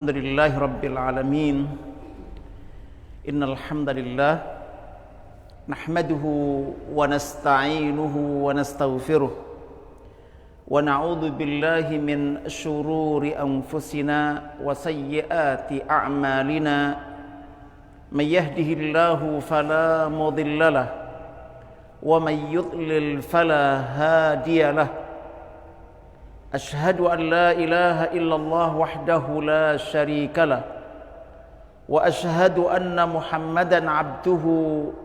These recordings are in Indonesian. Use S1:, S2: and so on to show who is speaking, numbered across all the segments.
S1: Alhamdulillahi Rabbil Alamin. Innal hamdalillah nahmaduhu wa nasta'inuhu wa nastaghfiruh wa na'udzu billahi min syururi anfusina wa sayyiati a'malina. May yahdihillahu fala mudhillalah wa may yudlil fala hadiyalah. أشهد أن لا إله إلا الله وحده لا شريك له وأشهد أن محمدا عبده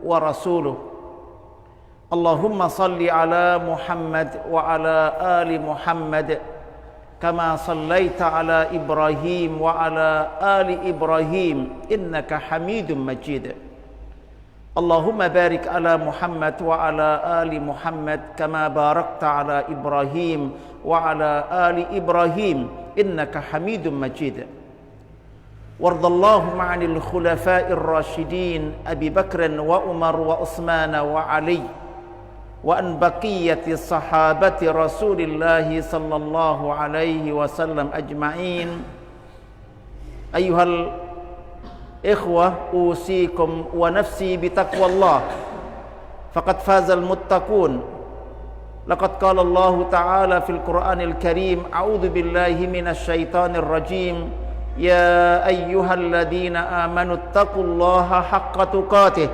S1: ورسوله. اللهم صل على محمد وعلى آل محمد كما صليت على إبراهيم وعلى آل إبراهيم إنك حميد مجيد. اللهم بارك على محمد وعلى آل محمد كما باركت على إبراهيم وعلى آل إبراهيم إنك حميد مجيد. وارض اللهم عن الخلفاء الراشدين أبي بكر وعمر وعثمان وعلي وعن بقية الصحابة رسول الله صلى الله عليه وسلم أجمعين. أيها الإخوة أوصيكم ونفسي بتقوى الله فقد فاز المتقون. لقد قال الله تعالى في القرآن الكريم: أعوذ بالله من الشيطان الرجيم يا أيها الذين آمنوا اتقوا الله حق تقاته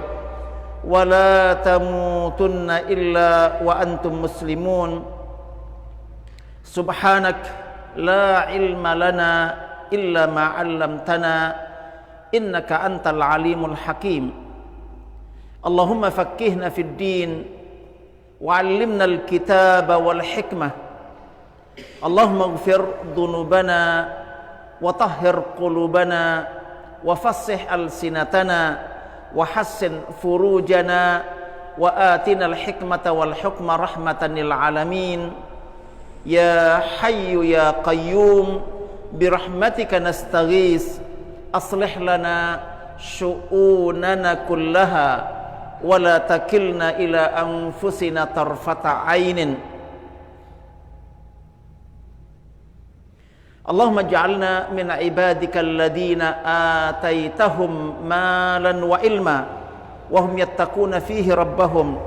S1: ولا تموتن إلا وأنتم مسلمون. سبحانك لا علم لنا إلا ما علمتنا إنك أنت العليم الحكيم. اللهم فقهنا في الدين وعلمنا الكتاب والحكمة. اللهم اغفر ذنوبنا وطهر قلوبنا وفصح ألسنتنا وحسن فروجنا وآتنا الحكمة والحكم رحمة للعالمين. يا حي يا قيوم برحمتك نستغيث أصلح لنا شؤوننا كلها ولا تكلنا إلى أنفسنا طرفة عين. اللهم اجعلنا من عبادك الذين آتيتهم مالا وعلما وهم يتقون فيه ربهم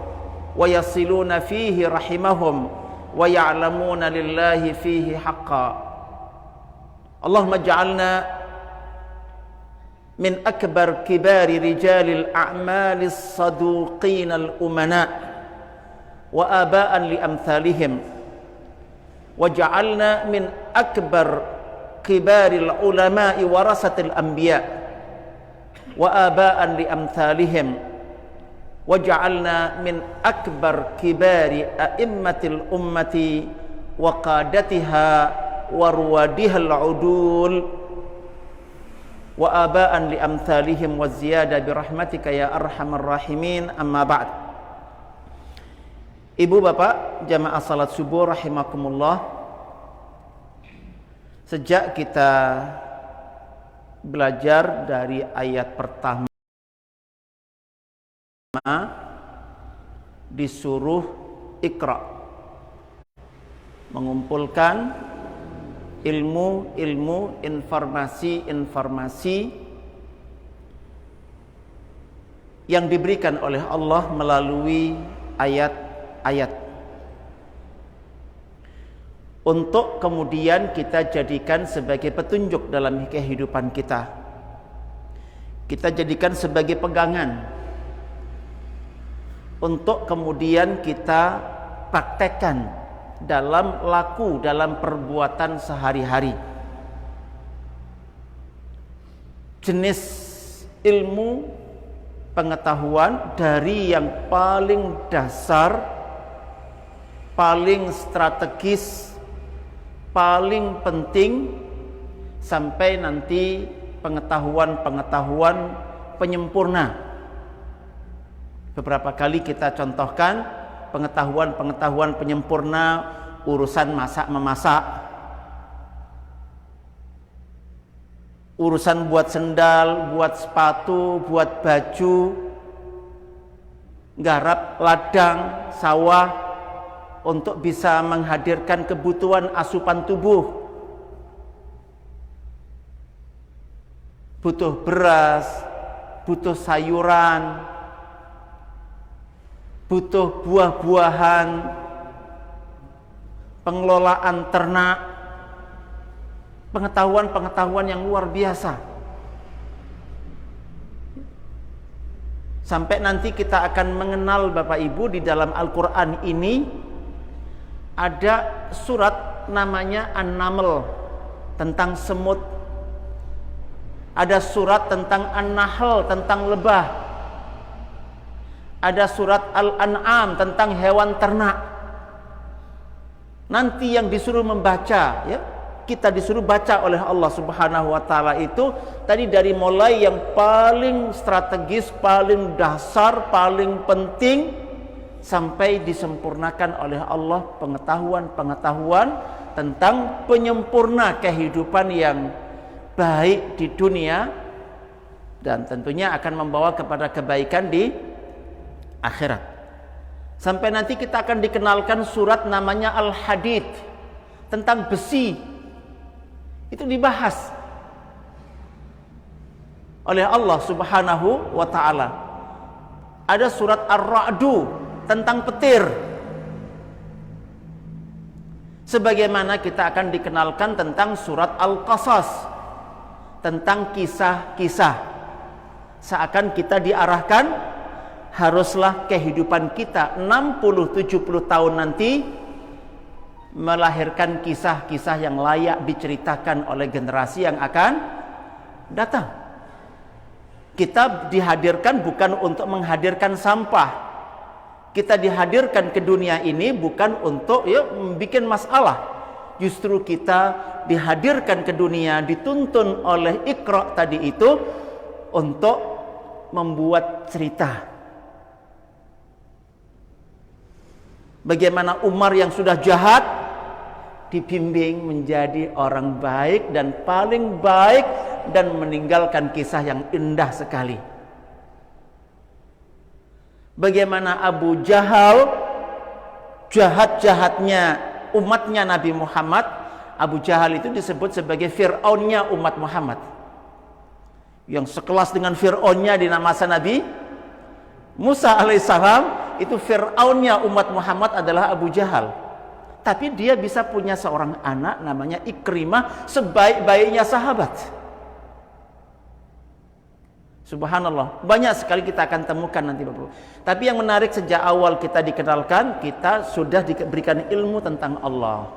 S1: ويصلون فيه رحمهم ويعلمون لله فيه حقا. اللهم اجعلنا من أكبر كبار رجال الأعمال الصدوقين الأمناء وآباء لأمثالهم، وجعلنا من أكبر كبار العلماء ورثة الأنبياء وآباء لأمثالهم، وجعلنا من أكبر كبار أئمة الأمة وقادتها وروادها العدول wa aba'an li amthalihim wa ziyada birahmatika ya arhamar rahimin. Amma ba'd. Ibu bapak jamaah salat subuh rahimakumullah, sejak kita belajar dari ayat pertama disuruh Iqra, mengumpulkan ilmu, informasi yang diberikan oleh Allah melalui ayat-ayat, untuk kemudian kita jadikan sebagai petunjuk dalam kehidupan kita. Kita jadikan sebagai pegangan untuk kemudian kita praktekkan dalam laku, dalam perbuatan sehari-hari. Jenis ilmu pengetahuan dari yang paling dasar, paling strategis, paling penting, sampai nanti pengetahuan-pengetahuan penyempurna. Beberapa kali kita contohkan pengetahuan-pengetahuan penyempurna urusan masak-memasak, urusan buat sendal, buat sepatu, buat baju, garap ladang, sawah, untuk bisa menghadirkan kebutuhan asupan tubuh. butuh beras, butuh sayuran, butuh buah-buahan, pengelolaan ternak, pengetahuan-pengetahuan yang luar biasa. Sampai nanti kita akan mengenal Bapak Ibu, di dalam Al-Quran ini ada surat namanya An-Naml, tentang semut. Ada surat tentang An-Nahl, tentang lebah. Ada surat Al-An'am, tentang hewan ternak. Nanti yang disuruh membaca, ya, kita disuruh baca oleh Allah Subhanahu wa taala itu tadi dari mulai yang paling strategis, paling dasar, paling penting, sampai disempurnakan oleh Allah pengetahuan-pengetahuan tentang penyempurna kehidupan yang baik di dunia, dan tentunya akan membawa kepada kebaikan di akhirat. Sampai nanti kita akan dikenalkan surat namanya Al-Hadid, tentang besi. Itu dibahas oleh Allah Subhanahu wa taala. Ada surat Ar-Ra'du, tentang petir. Sebagaimana kita akan dikenalkan tentang surat Al-Qasas, tentang kisah-kisah. Seakan kita diarahkan, haruslah kehidupan kita 60-70 tahun nanti melahirkan kisah-kisah yang layak diceritakan oleh generasi yang akan datang. Kita dihadirkan bukan untuk menghadirkan sampah. Kita dihadirkan ke dunia ini bukan untuk membuat masalah. Justru kita dihadirkan ke dunia, dituntun oleh Iqra tadi itu untuk membuat cerita. Bagaimana Umar yang sudah jahat dibimbing menjadi orang baik dan paling baik, dan meninggalkan kisah yang indah sekali. Bagaimana Abu Jahal, jahat-jahatnya umatnya Nabi Muhammad. Abu Jahal itu disebut sebagai Fir'aunnya umat Muhammad. Yang sekelas dengan Fir'aunnya di masa Nabi Musa alaihissalam, itu Fir'aunnya umat Muhammad adalah Abu Jahal. Tapi dia bisa punya seorang anak namanya Ikrimah, sebaik-baiknya sahabat. Subhanallah, banyak sekali kita akan temukan nanti Bapak. Tapi yang menarik, sejak awal kita dikenalkan, kita sudah diberikan ilmu tentang Allah.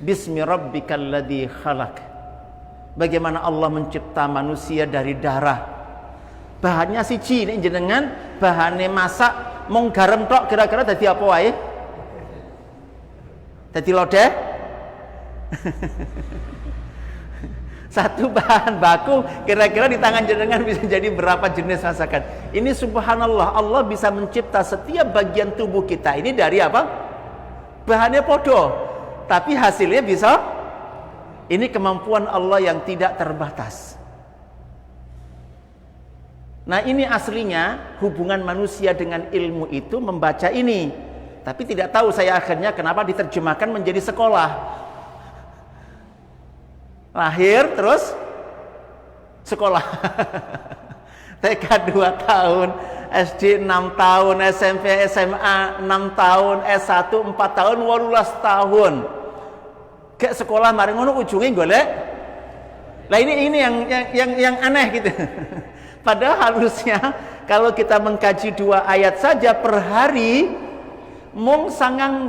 S1: Bismi rabbikal ladzi khalaq. Bagaimana Allah mencipta manusia dari darah. Bahannya siji ini jenengan, bahannya masak mung garam tok, kira-kira dadi apa wae? Dadi lodeh? Satu bahan baku kira-kira di tangan jenengan bisa jadi berapa jenis masakan. Ini subhanallah, Allah bisa mencipta setiap bagian tubuh kita ini dari apa? Bahannya podo, tapi hasilnya bisa. Ini kemampuan Allah yang tidak terbatas. Nah, ini aslinya hubungan manusia dengan ilmu itu membaca ini. Tapi tidak tahu saya akhirnya kenapa diterjemahkan menjadi sekolah. Lahir terus sekolah. TK 2 tahun, SD 6 tahun, SMP SMA 6 tahun, S1 4 tahun, 18 tahun. Kayak sekolah mari ngono ujungnya golek. Lah ini yang aneh gitu. Padahal harusnya kalau kita mengkaji 2 ayat saja per hari, mung sangang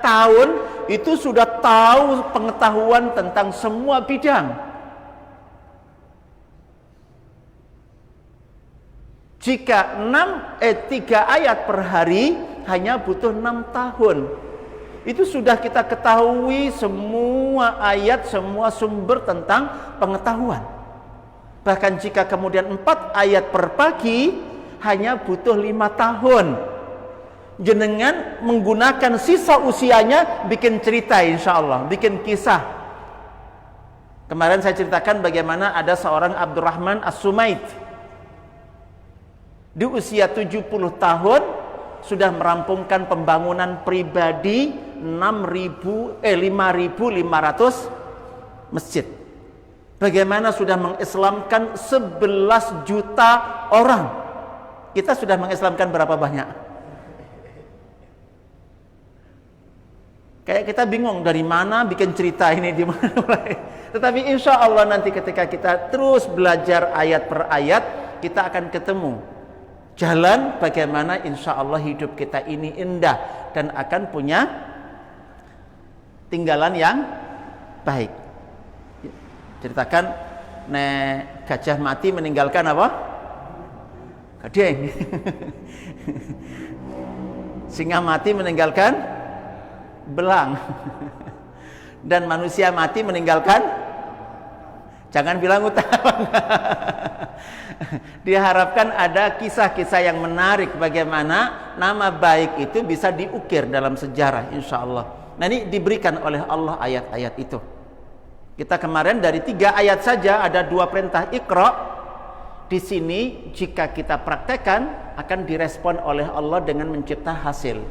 S1: tahun itu sudah tahu pengetahuan tentang semua bidang. Jika 3 ayat per hari hanya butuh 6 tahun. Itu sudah kita ketahui semua ayat, semua sumber tentang pengetahuan. Bahkan jika kemudian 4 ayat per pagi hanya butuh 5 tahun. Jenengan menggunakan sisa usianya bikin cerita, insya Allah, bikin kisah. Kemarin saya ceritakan bagaimana ada seorang Abdurrahman As-Sumaid. Di usia 70 tahun sudah merampungkan pembangunan pribadi 5.500 masjid. Bagaimana sudah mengislamkan 11 juta orang. Kita sudah mengislamkan berapa banyak? Kayak kita bingung dari mana bikin cerita ini, di mana mulai. Tetapi insya Allah nanti ketika kita terus belajar ayat per ayat, kita akan ketemu jalan bagaimana insya Allah hidup kita ini indah dan akan punya tinggalan yang baik. Ceritakan nek gajah mati meninggalkan apa? Gading. Singa mati meninggalkan belang. Dan manusia mati meninggalkan, jangan bilang utang. Diharapkan ada kisah-kisah yang menarik bagaimana nama baik itu bisa diukir dalam sejarah insya Allah. Nah, ini diberikan oleh Allah ayat-ayat itu. Kita kemarin dari 3 ayat saja ada 2 perintah Iqra. Di sini jika kita praktekkan akan direspon oleh Allah dengan mencipta hasil.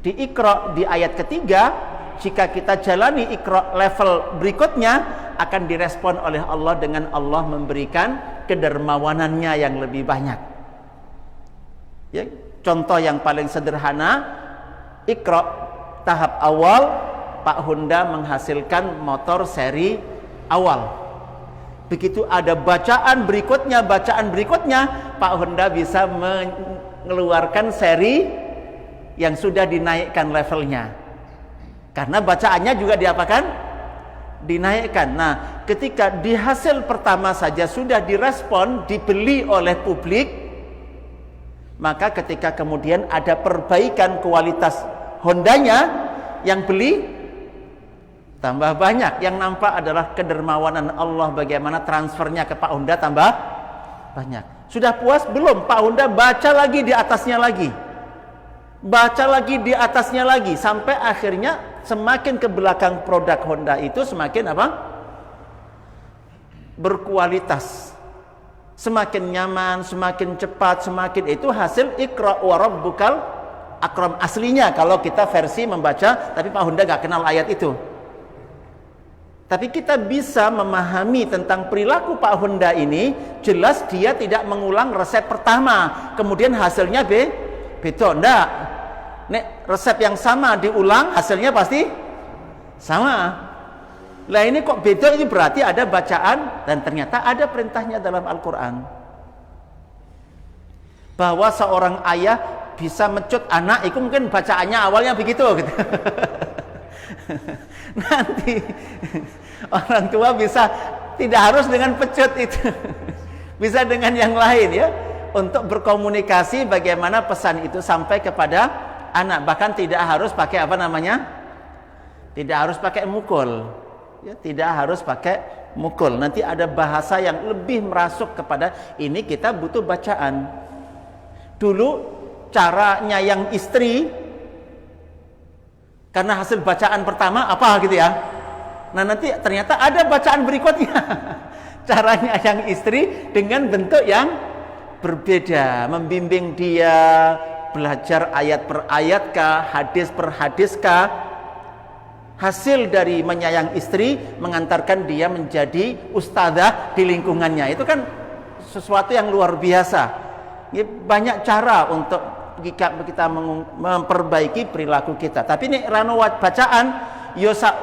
S1: Di Iqra di ayat ketiga, jika kita jalani Iqra level berikutnya akan direspon oleh Allah dengan Allah memberikan kedermawanannya yang lebih banyak. Ya, contoh yang paling sederhana, Iqra tahap awal Pak Honda menghasilkan motor seri awal. Begitu ada bacaan berikutnya, Pak Honda bisa mengeluarkan seri yang sudah dinaikkan levelnya. Karena bacaannya juga diapakan? Dinaikkan. Nah, ketika di hasil pertama saja sudah direspon, dibeli oleh publik, maka ketika kemudian ada perbaikan kualitas Hondanya, yang beli tambah banyak. Yang nampak adalah kedermawanan Allah, bagaimana transfernya ke Pak Honda tambah banyak. Sudah puas belum? Pak Honda baca lagi di atasnya lagi, baca lagi di atasnya lagi, sampai akhirnya semakin ke belakang produk Honda itu semakin apa? Berkualitas, semakin nyaman, semakin cepat, semakin itu hasil Iqra wa rabbukal akram aslinya. Kalau kita versi membaca, tapi Pak Honda gak kenal ayat itu. Tapi kita bisa memahami tentang perilaku Pak Honda ini. Jelas dia tidak mengulang resep pertama kemudian hasilnya beda. Enggak. Nek resep yang sama diulang hasilnya pasti sama. Lah ini kok beda, ini berarti ada bacaan dan ternyata ada perintahnya dalam Al-Quran bahwa seorang ayah bisa mencut anak, itu mungkin bacaannya awalnya begitu gitu. Nanti orang tua bisa tidak harus dengan pecut itu, bisa dengan yang lain ya, untuk berkomunikasi bagaimana pesan itu sampai kepada anak. Bahkan tidak harus pakai apa namanya, tidak harus pakai mukul ya, tidak harus pakai mukul. Nanti ada bahasa yang lebih merasuk kepada ini. Kita butuh bacaan. Dulu cara nyayang istri, karena hasil bacaan pertama apa gitu ya. Nah nanti ternyata ada bacaan berikutnya. Cara nyayang istri dengan bentuk yang berbeda, membimbing dia belajar ayat per ayat kah, hadis per hadis kah. Hasil dari menyayang istri mengantarkan dia menjadi ustadzah di lingkungannya. Itu kan sesuatu yang luar biasa. Banyak cara untuk kita memperbaiki perilaku kita. Tapi ini rano bacaan yo sak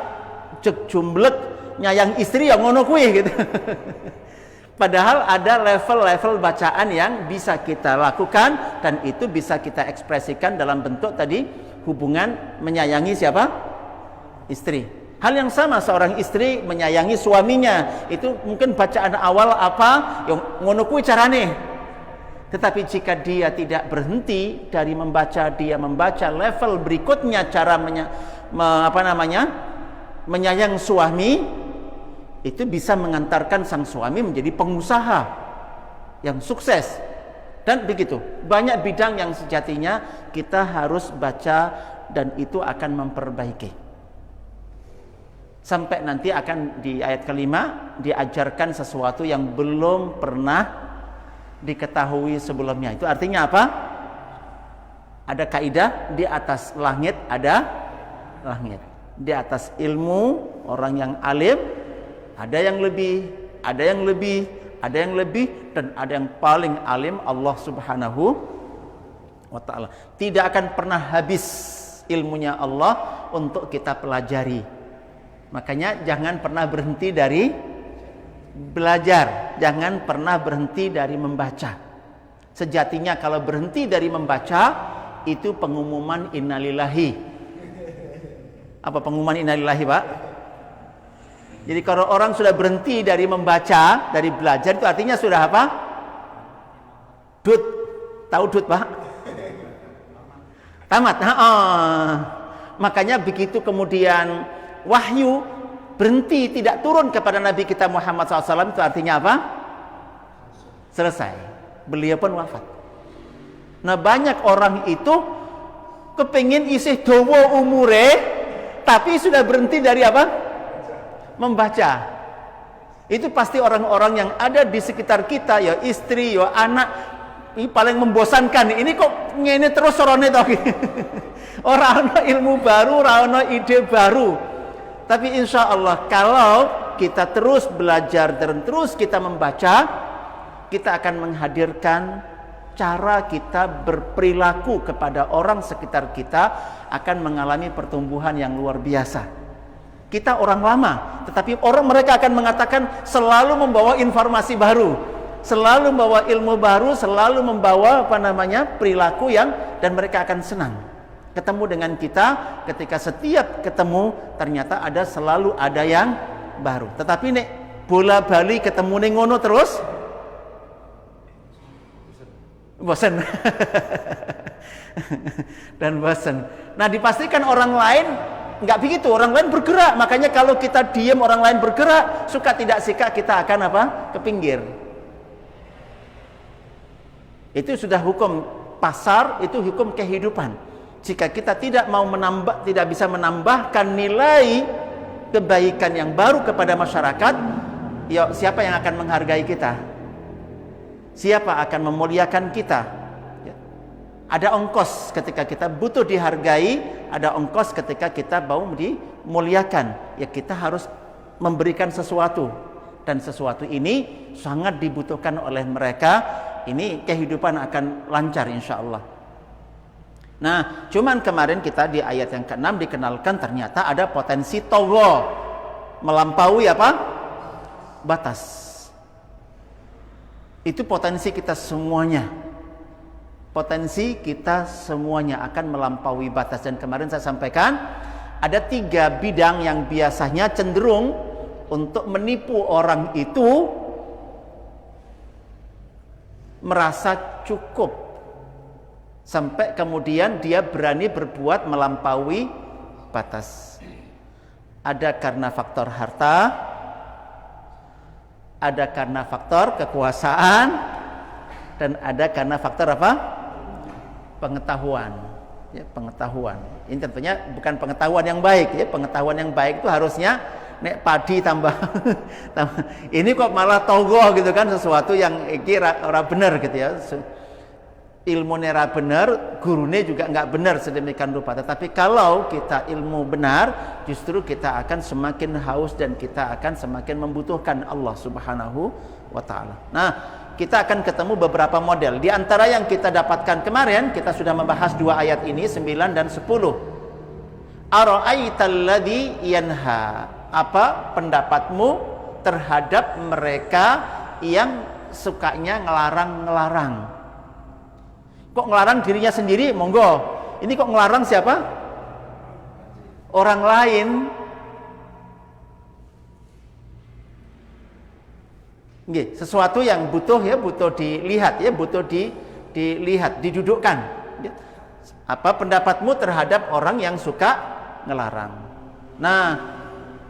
S1: jumblek nyayang istri yang ngono kuwi gitu. Padahal ada level-level bacaan yang bisa kita lakukan dan itu bisa kita ekspresikan dalam bentuk tadi hubungan menyayangi siapa? Istri. Hal yang sama seorang istri menyayangi suaminya, itu mungkin bacaan awal apa yang ngono kuwi carane. Tetapi jika dia tidak berhenti dari membaca, dia membaca level berikutnya cara menyayang suami, itu bisa mengantarkan sang suami menjadi pengusaha yang sukses. Dan begitu, banyak bidang yang sejatinya kita harus baca dan itu akan memperbaiki. Sampai nanti akan di ayat kelima diajarkan sesuatu yang belum pernah diketahui sebelumnya. Itu artinya apa? Ada kaidah, di atas langit ada langit. Di atas ilmu orang yang alim Ada yang lebih, ada yang lebih, ada yang lebih, dan ada yang paling alim Allah Subhanahu wa ta'ala. Tidak akan pernah habis ilmunya Allah untuk kita pelajari. Makanya jangan pernah berhenti dari belajar, jangan pernah berhenti dari membaca. Sejatinya kalau berhenti dari membaca, itu pengumuman innalillahi. Apa pengumuman innalillahi, Pak? Jadi kalau orang sudah berhenti dari membaca, dari belajar, itu artinya sudah apa? Dut. Tahu dut, Pak? Tamat. Makanya begitu kemudian wahyu berhenti, tidak turun kepada Nabi kita Muhammad SAW, itu artinya apa? Selesai. Beliau pun wafat. Nah, banyak orang itu kepingin isih dawa umure, tapi sudah berhenti dari apa? Membaca. Itu pasti orang-orang yang ada di sekitar kita, ya istri, ya anak, ini paling membosankan. Ini kok ngene terus sorone toh. Ora ana ilmu baru, ora ana ide baru. Tapi insya Allah kalau kita terus belajar dan terus kita membaca, kita akan menghadirkan cara kita berperilaku kepada orang sekitar kita akan mengalami pertumbuhan yang luar biasa. Kita orang lama, tetapi orang mereka akan mengatakan selalu membawa informasi baru, selalu membawa ilmu baru, selalu membawa perilaku yang, dan mereka akan senang ketemu dengan kita. Ketika setiap ketemu ternyata selalu ada yang baru. Tetapi nek bola bali ketemu ning ngono terus bosan. Dan bosan. Nah, dipastikan orang lain nggak begitu, orang lain bergerak. Makanya kalau kita diam, orang lain bergerak, suka tidak suka kita akan apa? Ke pinggir. Itu sudah hukum pasar, itu hukum kehidupan. Jika kita tidak mau menambah, tidak bisa menambahkan nilai kebaikan yang baru kepada masyarakat, ya siapa yang akan menghargai kita? Siapa akan memuliakan kita? Ada ongkos ketika kita butuh dihargai, ada ongkos ketika kita mau dimuliakan. Ya kita harus memberikan sesuatu, dan sesuatu ini sangat dibutuhkan oleh mereka. Ini kehidupan akan lancar insya Allah. Nah, cuman kemarin kita di ayat yang ke-6 dikenalkan ternyata ada potensi tagha, melampaui apa? Batas. Itu potensi kita semuanya. Potensi kita semuanya akan melampaui batas. Dan kemarin saya sampaikan ada 3 bidang yang biasanya cenderung untuk menipu orang itu merasa cukup sampai kemudian dia berani berbuat melampaui batas. Ada karena faktor harta, ada karena faktor kekuasaan, dan ada karena faktor apa? Pengetahuan. Ya, pengetahuan. Ini tentunya bukan pengetahuan yang baik. Ya, pengetahuan yang baik itu harusnya nek padi tambah, ini kok malah togoh gitu kan, sesuatu yang kira ora bener gitu ya. Ilmu nera bener, gurune juga nggak benar sedemikian rupa. Tetapi kalau kita ilmu benar, justru kita akan semakin haus dan kita akan semakin membutuhkan Allah Subhanahu wa ta'ala. Nah, kita akan ketemu beberapa model. Di antara yang kita dapatkan kemarin, kita sudah membahas 2 ayat ini, 9 dan 10. Ara'aital ladzi yanha. Apa pendapatmu terhadap mereka yang sukanya ngelarang-ngelarang? Kok ngelarang dirinya sendiri? Monggo. Ini kok ngelarang siapa? Orang lain. Nggih, sesuatu yang butuh dilihat ya, butuh dilihat, didudukkan. Apa pendapatmu terhadap orang yang suka ngelarang? Nah,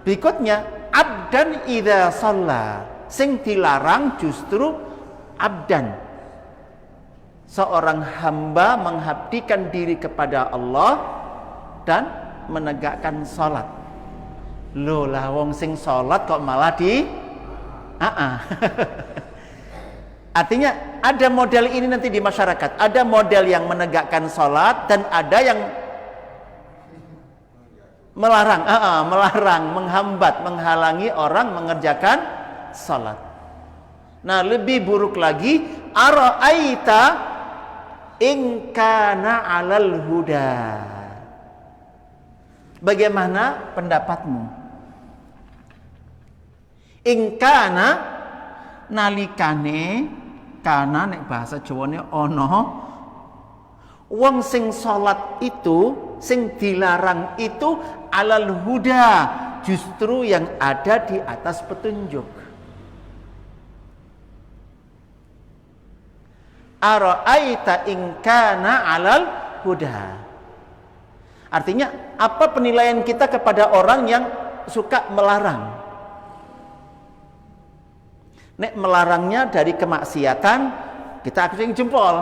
S1: berikutnya abdan idza shalla. Sing dilarang justru abdan. Seorang hamba mengabdikan diri kepada Allah dan menegakkan salat. Loh lah wong sing salat kok malah Artinya ada model ini nanti di masyarakat. Ada model yang menegakkan sholat dan ada yang melarang, menghambat, menghalangi orang mengerjakan salat. Nah, lebih buruk lagi, ara'aita in kana 'alal huda. Bagaimana pendapatmu? In kana nalikane, kana nek bahasa Jawane ana wong sing salat itu, sing dilarang itu 'alal huda, justru yang ada di atas petunjuk. Ara'aita in kana 'alal huda. Artinya apa penilaian kita kepada orang yang suka melarang? Nek melarangnya dari kemaksiatan, kita acung jempol.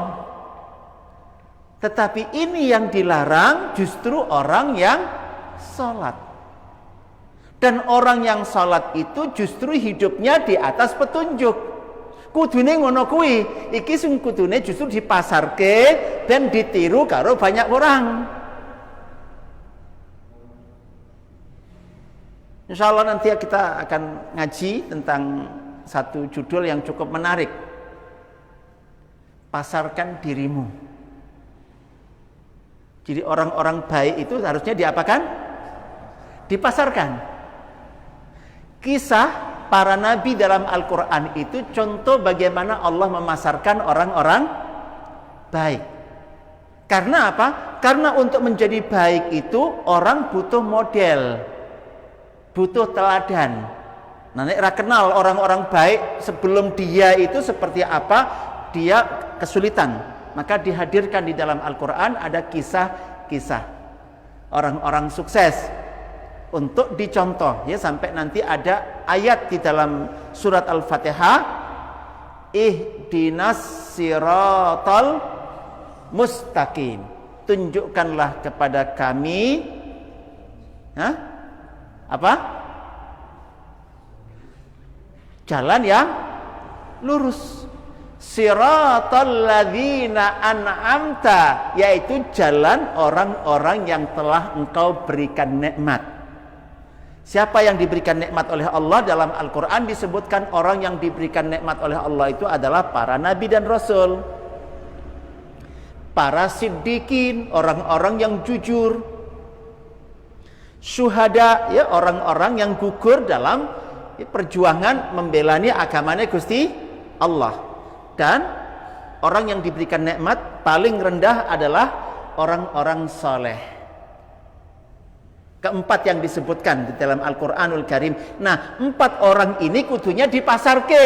S1: Tetapi ini yang dilarang justru orang yang salat. Dan orang yang salat itu justru hidupnya di atas petunjuk. Kudune ngono kuwi, iki sing kudune justru dipasarke dan ditiru karo banyak orang. Insyaallah nanti kita akan ngaji tentang satu judul yang cukup menarik. Pasarkan dirimu. Jadi orang-orang baik itu harusnya diapakan? Dipasarkan. Kisah para nabi dalam Al-Quran itu contoh bagaimana Allah memasarkan orang-orang baik. Karena apa? Karena untuk menjadi baik itu orang butuh model, butuh teladan. Nah, nek ra kenal orang-orang baik sebelum dia itu seperti apa, dia kesulitan. Maka dihadirkan di dalam Al-Quran ada kisah-kisah orang-orang sukses untuk dicontoh, ya, sampai nanti ada ayat di dalam surat Al-Fatihah, ihdinas siratal mustaqim, tunjukkanlah kepada kami jalan yang lurus. Siratal ladzina an'amta, yaitu jalan orang-orang yang telah engkau berikan nikmat. Siapa yang diberikan nikmat oleh Allah? Dalam Al-Quran disebutkan orang yang diberikan nikmat oleh Allah itu adalah para nabi dan rasul, para siddiqin, orang-orang yang jujur, syuhada, ya, orang-orang yang gugur dalam perjuangan membelani agamanya Gusti Allah. Dan orang yang diberikan nikmat paling rendah adalah orang-orang soleh. Keempat yang disebutkan di dalam Al-Quranul Karim. Nah, 4 orang ini kudunya dipasarke.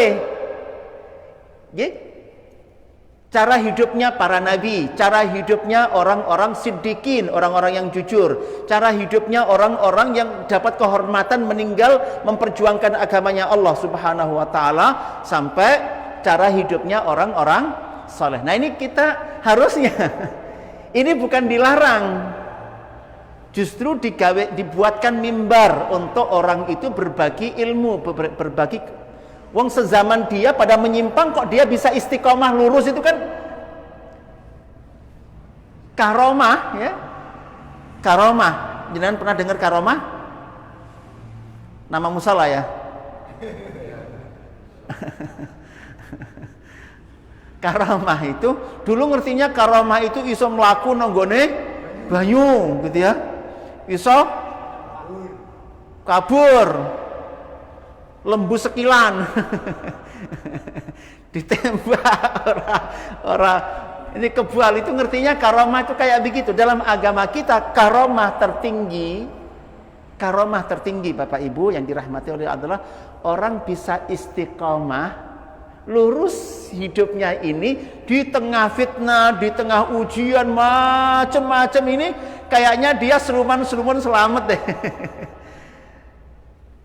S1: Cara hidupnya para nabi, cara hidupnya orang-orang siddiqin, orang-orang yang jujur, cara hidupnya orang-orang yang dapat kehormatan meninggal memperjuangkan agamanya Allah Subhanahu wa taala, sampai cara hidupnya orang-orang soleh. Nah, ini kita harusnya ini bukan dilarang, justru dibuatkan mimbar untuk orang itu berbagi ilmu, berbagi. Wong sezaman dia pada menyimpang kok dia bisa istiqomah lurus, itu kan karomah, ya. Karomah. Jangan pernah dengar karomah? Nama musalah, ya. Karomah itu dulu ngertinya karomah itu iso mlaku nanggone banyu, gitu ya. Iso kabur. Lembu sekilan. Ditembak orang ini kebal, itu ngertinya karomah itu kayak begitu. Dalam agama kita karomah tertinggi Bapak Ibu yang dirahmati oleh Allah, orang bisa istiqomah lurus hidupnya ini di tengah fitnah, di tengah ujian macam-macam ini, kayaknya dia seruman-seruman selamat deh.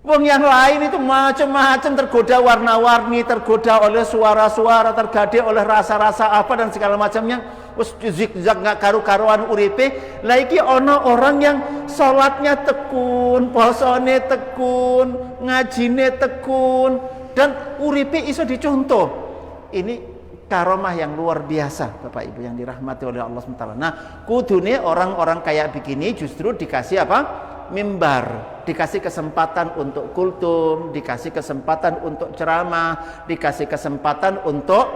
S1: Wong yang lain itu macam-macam, tergoda warna-warni, tergoda oleh suara-suara, tergoda oleh rasa-rasa apa dan segala macamnya. Wes zigzag nggak karu-karuan uripe. Lah iki ono orang yang salatnya tekun, posone tekun, ngajine tekun, dan uripe iso dicontoh. Ini karomah yang luar biasa, Bapak Ibu yang dirahmati oleh Allah SWT. Nah, kudune orang-orang kayak begini justru dikasih apa? mimbar, dikasih kesempatan untuk kultum, dikasih kesempatan untuk ceramah, dikasih kesempatan untuk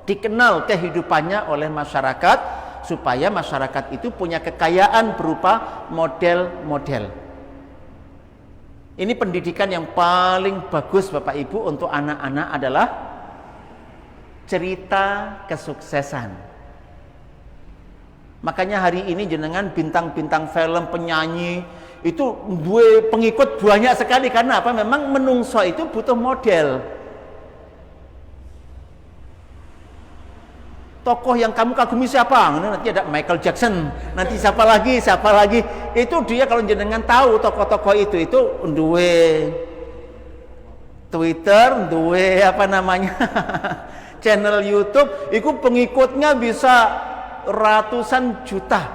S1: dikenal kehidupannya oleh masyarakat, supaya masyarakat itu punya kekayaan berupa model-model. Ini pendidikan yang paling bagus Bapak Ibu untuk anak-anak adalah cerita kesuksesan. Makanya hari ini jenengan bintang-bintang film, penyanyi itu pengikut banyak sekali. Karena apa? Memang menungso itu butuh model. Tokoh yang kamu kagumi siapa? Nanti ada Michael Jackson, nanti siapa lagi. Itu dia kalau jenengan tahu tokoh-tokoh itu duwe Twitter, duwe channel YouTube, itu pengikutnya bisa ratusan juta,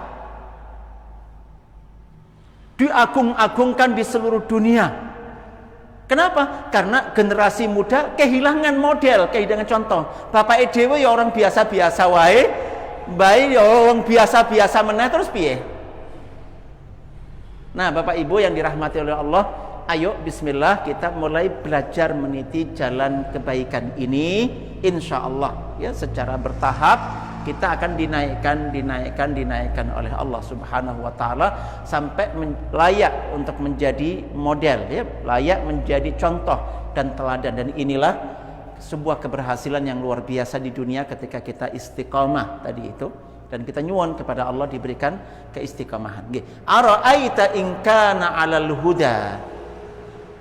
S1: diagung-agungkan di seluruh dunia. Kenapa? Karena generasi muda kehilangan model, kehilangan contoh. Bapak Edewe ya orang biasa-biasa wae, baik ya orang biasa-biasa meneh, terus piye? Nah, Bapak Ibu yang dirahmati oleh Allah, ayo bismillah kita mulai belajar meniti jalan kebaikan ini, insya Allah ya, secara bertahap kita akan dinaikkan oleh Allah Subhanahu wa taala sampai layak untuk menjadi model ya, layak menjadi contoh dan teladan. Dan inilah sebuah keberhasilan yang luar biasa di dunia ketika kita istiqamah tadi itu, dan kita nyuwun kepada Allah diberikan keistiqamahan. Ara'aita in kana 'alal huda.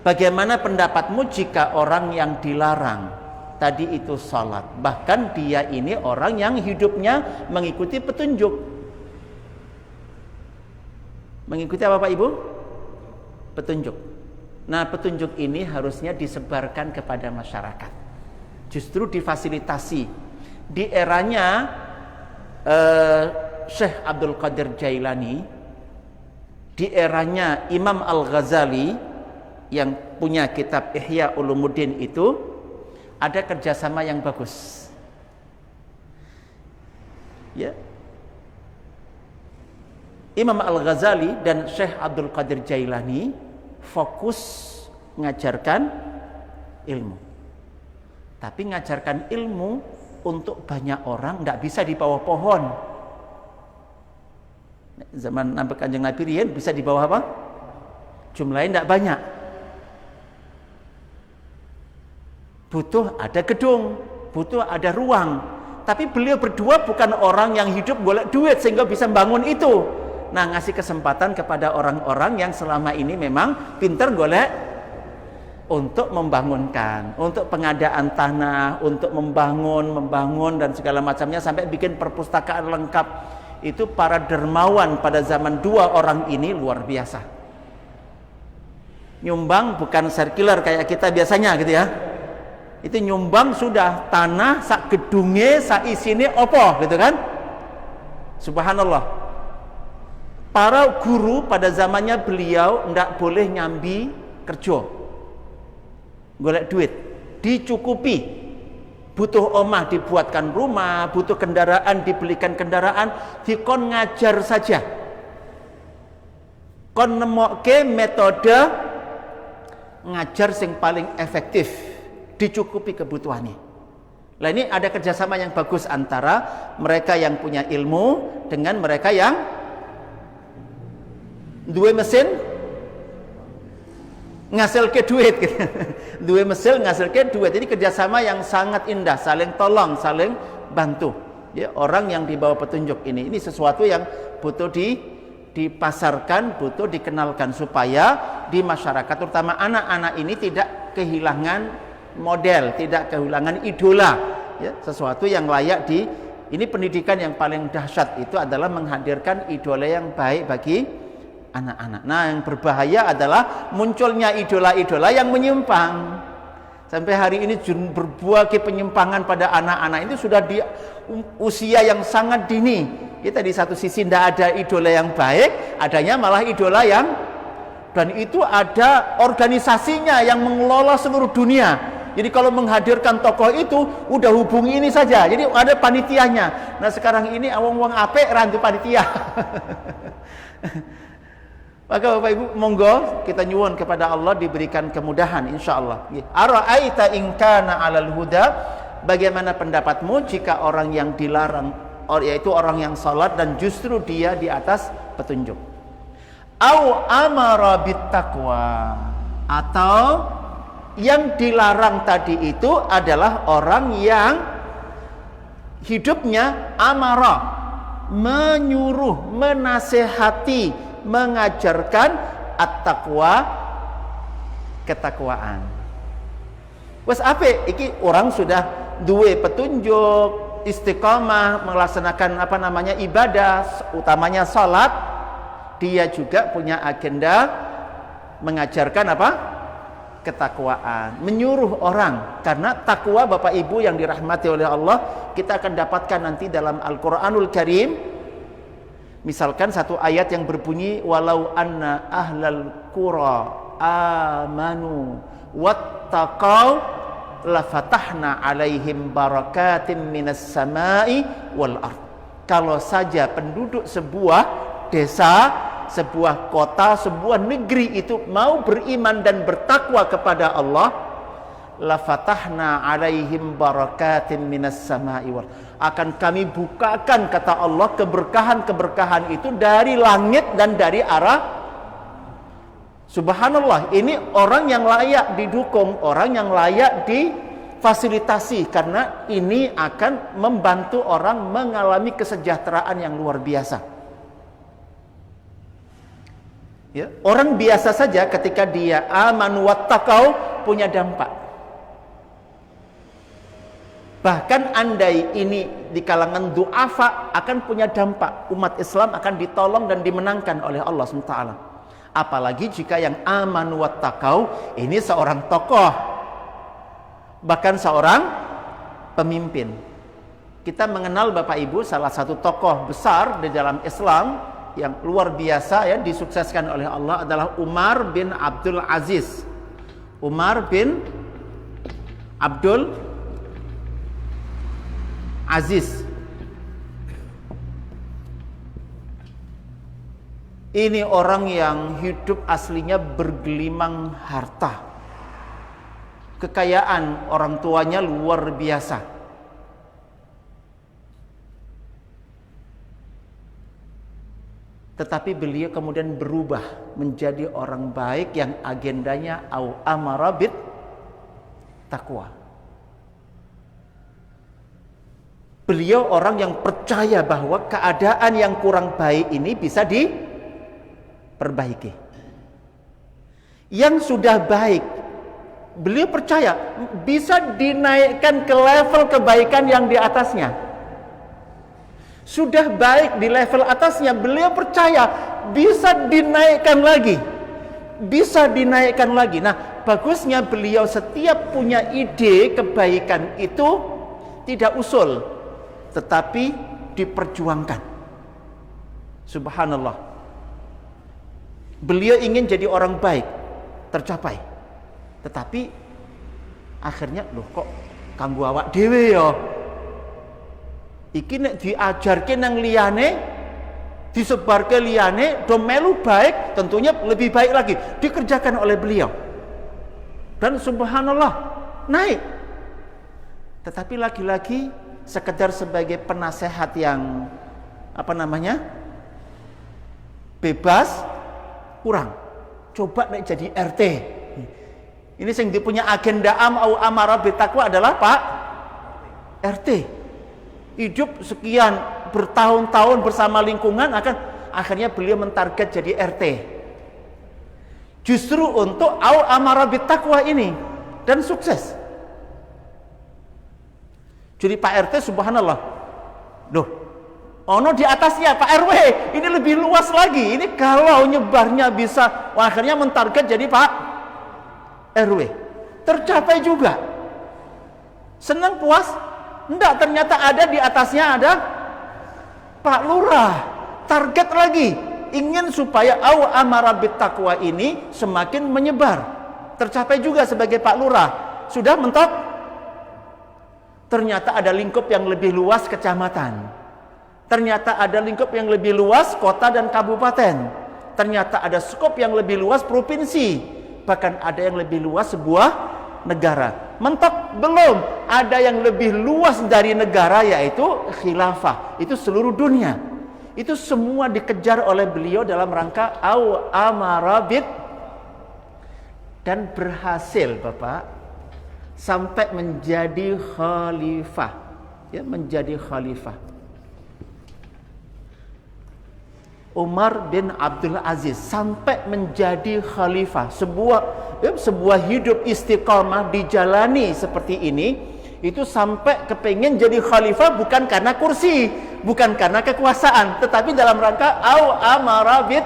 S1: Bagaimana pendapatmu jika orang yang dilarang tadi itu salat, bahkan dia ini orang yang hidupnya mengikuti petunjuk. Mengikuti apa Pak Ibu? Petunjuk. Nah, petunjuk ini harusnya disebarkan kepada masyarakat, justru difasilitasi. Di eranya Syekh Abdul Qadir Jailani, di eranya Imam Al-Ghazali yang punya kitab Ihya Ulumuddin, itu ada kerjasama yang bagus ya. Imam Al-Ghazali dan Syekh Abdul Qadir Jailani fokus ngajarkan ilmu, tapi ngajarkan ilmu untuk banyak orang, tidak bisa di bawah pohon. Zaman Kanjeng Nabi riyen bisa di bawah apa? Jumlahnya tidak banyak. Butuh ada gedung, butuh ada ruang. Tapi beliau berdua bukan orang yang hidup golek duit sehingga bisa bangun itu. Nah, ngasih kesempatan kepada orang-orang yang selama ini memang pintar golek untuk membangunkan, untuk pengadaan tanah, untuk membangun dan segala macamnya, sampai bikin perpustakaan lengkap. Itu para dermawan pada zaman dua orang ini luar biasa. Nyumbang bukan sirkular kayak kita biasanya gitu ya. Itu nyumbang sudah tanah sak gedunge sak isine opo gitu kan. Subhanallah. Para guru pada zamannya beliau ndak boleh nyambi kerja, golek duit, dicukupi. Butuh omah dibuatkan rumah, butuh kendaraan dibelikan kendaraan, dikon ngajar saja. Kon nemokke metode ngajar sing paling efektif, dicukupi kebutuhannya. Nah, ini ada kerjasama yang bagus antara mereka yang punya ilmu dengan mereka yang duwe mesin ngasilke duit gitu. Duwe mesin ngasilke duit. Ini kerjasama yang sangat indah, saling tolong, saling bantu ya, orang yang dibawa petunjuk ini sesuatu yang butuh dipasarkan, butuh dikenalkan supaya di masyarakat terutama anak-anak ini tidak kehilangan model, tidak kehilangan idola ya, sesuatu yang layak ini pendidikan yang paling dahsyat itu adalah menghadirkan idola yang baik bagi anak-anak. Nah, yang berbahaya adalah munculnya idola-idola yang menyimpang. Sampai hari ini berbuah penyimpangan pada anak-anak itu sudah di usia yang sangat dini. Kita di satu sisi tidak ada idola yang baik, adanya malah idola yang, dan itu ada organisasinya yang mengelola seluruh dunia. Jadi kalau menghadirkan tokoh itu udah hubungi ini saja. Jadi ada panitianya. Nah, sekarang ini awang-awang apik rantu panitia. Maka Bapak Ibu, monggo kita nyuwun kepada Allah diberikan kemudahan insyaallah. Ara'aita in kana 'alal huda, bagaimana pendapatmu jika orang yang dilarang, yaitu orang yang salat dan justru dia di atas petunjuk. Au amara bittaqwa, atau yang dilarang tadi itu adalah orang yang hidupnya amara, menyuruh, menasehati, mengajarkan at-taqwa, ketakwaan. Wes apik iki, orang sudah duwe petunjuk, istiqamah melaksanakan ibadah, utamanya salat. Dia juga punya agenda mengajarkan ketakwaan, menyuruh orang. Karena takwa Bapak Ibu yang dirahmati oleh Allah, kita akan dapatkan nanti dalam Al-Qur'anul Karim. Misalkan satu ayat yang berbunyi walau anna ahlal qura amanu wattaqau lafatahna alaihim barakatim minas samai wal ard. Kalau saja penduduk sebuah desa, sebuah kota, sebuah negeri itu mau beriman dan bertakwa kepada Allah, lafatahna alaihim barakatim minas samai wal, akan kami bukakan, kata Allah, keberkahan-keberkahan itu dari langit dan dari arah. Subhanallah, ini orang yang layak didukung, orang yang layak difasilitasi, karena ini akan membantu orang mengalami kesejahteraan yang luar biasa. Ya, orang biasa saja ketika dia amanu wattaqau punya dampak. Bahkan andai ini di kalangan du'afa akan punya dampak. Umat Islam akan ditolong dan dimenangkan oleh Allah SWT. Apalagi jika yang amanu wattaqau ini seorang tokoh, bahkan seorang pemimpin. Kita mengenal Bapak Ibu salah satu tokoh besar di dalam Islam yang luar biasa, ya, disukseskan oleh Allah adalah Umar bin Abdul Aziz. Umar bin Abdul Aziz. Ini orang yang hidup aslinya bergelimang harta. Kekayaan orang tuanya luar biasa. Tetapi beliau kemudian berubah menjadi orang baik yang agendanya au amara bit taqwa. Beliau orang yang percaya bahwa keadaan yang kurang baik ini bisa diperbaiki. Yang sudah baik, beliau percaya bisa dinaikkan ke level kebaikan yang di atasnya. Sudah baik di level atasnya, beliau percaya bisa dinaikkan lagi. Bisa dinaikkan lagi. Nah, bagusnya beliau setiap punya ide kebaikan itu tidak usul, tetapi diperjuangkan. Subhanallah. Beliau ingin jadi orang baik, tercapai. Tetapi akhirnya, loh kok kanggo awak dhewe ya. Iki nek diajarke nang liyane, disebarke liyane, do melu baik, tentunya lebih baik lagi dikerjakan oleh beliau. Dan subhanallah, naik. Tetapi lagi-lagi sekedar sebagai penasehat yang bebas, kurang. Coba nek jadi RT. Ini yang punya agenda amara bitaqwa adalah Pak RT. Hidup sekian bertahun-tahun bersama lingkungan, akhirnya beliau mentarget jadi RT. Justru untuk amara bitaqwa ini, dan sukses. Jadi Pak RT subhanallah, loh, ono di atasnya Pak RW, ini lebih luas lagi. Ini kalau nyebarnya bisa, akhirnya mentarget jadi Pak RW. Tercapai juga. Senang, puas? Enggak, ternyata ada di atasnya ada Pak Lurah. Target lagi, ingin supaya amara bittaqwa ini semakin menyebar. Tercapai juga sebagai Pak Lurah. Sudah mentok? Ternyata ada lingkup yang lebih luas kecamatan. Ternyata ada lingkup yang lebih luas kota dan kabupaten. Ternyata ada skop yang lebih luas provinsi, bahkan ada yang lebih luas sebuah negara. Mentok belum, ada yang lebih luas dari negara, yaitu khilafah. Itu seluruh dunia. Itu semua dikejar oleh beliau dalam rangka au amarabit, dan berhasil Bapak sampai menjadi khalifah, ya, menjadi khalifah. Umar bin Abdul Aziz sampai menjadi khalifah. Sebuah hidup istiqamah dijalani seperti ini, itu sampai kepengen jadi khalifah bukan karena kursi, bukan karena kekuasaan, tetapi dalam rangka au amarabit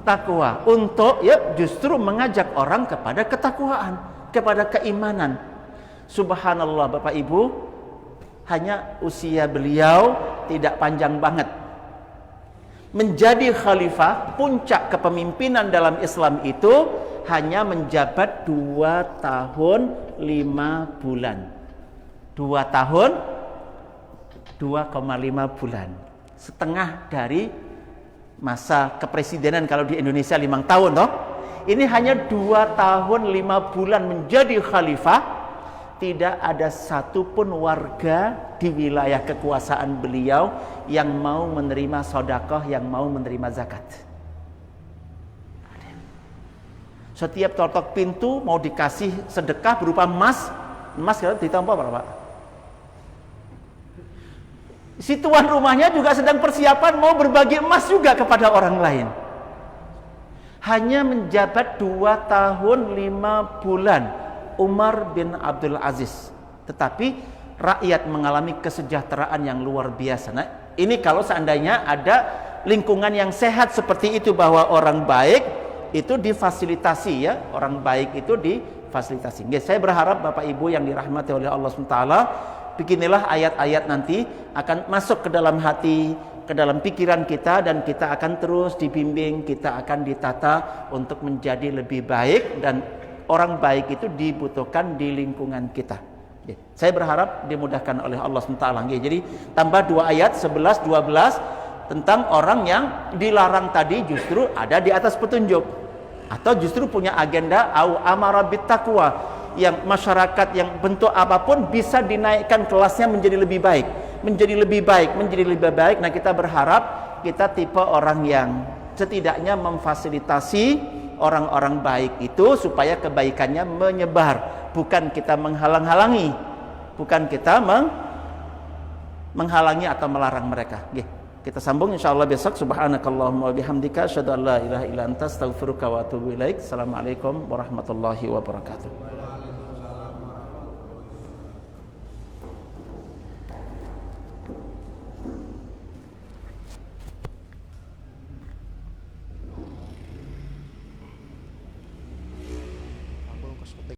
S1: takwa, untuk justru mengajak orang kepada ketakwaan, kepada keimanan. Subhanallah Bapak Ibu, hanya usia beliau tidak panjang banget. Menjadi khalifah, puncak kepemimpinan dalam Islam itu hanya menjabat 2 tahun 5 bulan. 2 tahun 2,5 bulan. Setengah dari masa kepresidenan kalau di Indonesia 5 tahun toh. Ini hanya 2 tahun 5 bulan menjadi khalifah. Tidak ada satupun warga di wilayah kekuasaan beliau yang mau menerima sedekah, yang mau menerima zakat. Setiap totok pintu mau dikasih sedekah berupa emas kalau ditampak berapa? Si tuan rumahnya juga sedang persiapan mau berbagi emas juga kepada orang lain. Hanya menjabat 2 tahun 5 bulan Umar bin Abdul Aziz, tetapi rakyat mengalami kesejahteraan yang luar biasa. Nah, ini kalau seandainya ada lingkungan yang sehat seperti itu, bahwa orang baik itu difasilitasi, ya, orang baik itu difasilitasi. Saya berharap Bapak Ibu yang dirahmati oleh Allah SWT, beginilah ayat-ayat nanti akan masuk ke dalam hati, ke dalam pikiran kita, dan kita akan terus dibimbing, kita akan ditata untuk menjadi lebih baik, dan orang baik itu dibutuhkan di lingkungan kita. Saya berharap dimudahkan oleh Allah SWT. Jadi tambah 2 ayat 11, 12 tentang orang yang dilarang tadi justru ada di atas petunjuk, atau justru punya agenda au amara bit taqwa, yang masyarakat yang bentuk apapun bisa dinaikkan kelasnya menjadi lebih baik, menjadi lebih baik, menjadi lebih baik. Nah, kita berharap kita tipe orang yang setidaknya memfasilitasi orang-orang baik itu supaya kebaikannya menyebar, bukan kita menghalang-halangi, bukan kita menghalangi atau melarang mereka. Kita sambung insyaallah besok. Subhanakallahumma wa bihamdika asyhadu an la ilaha illa anta astaghfiruka wa atubu ilaik. Assalamualaikum warahmatullahi wabarakatuh.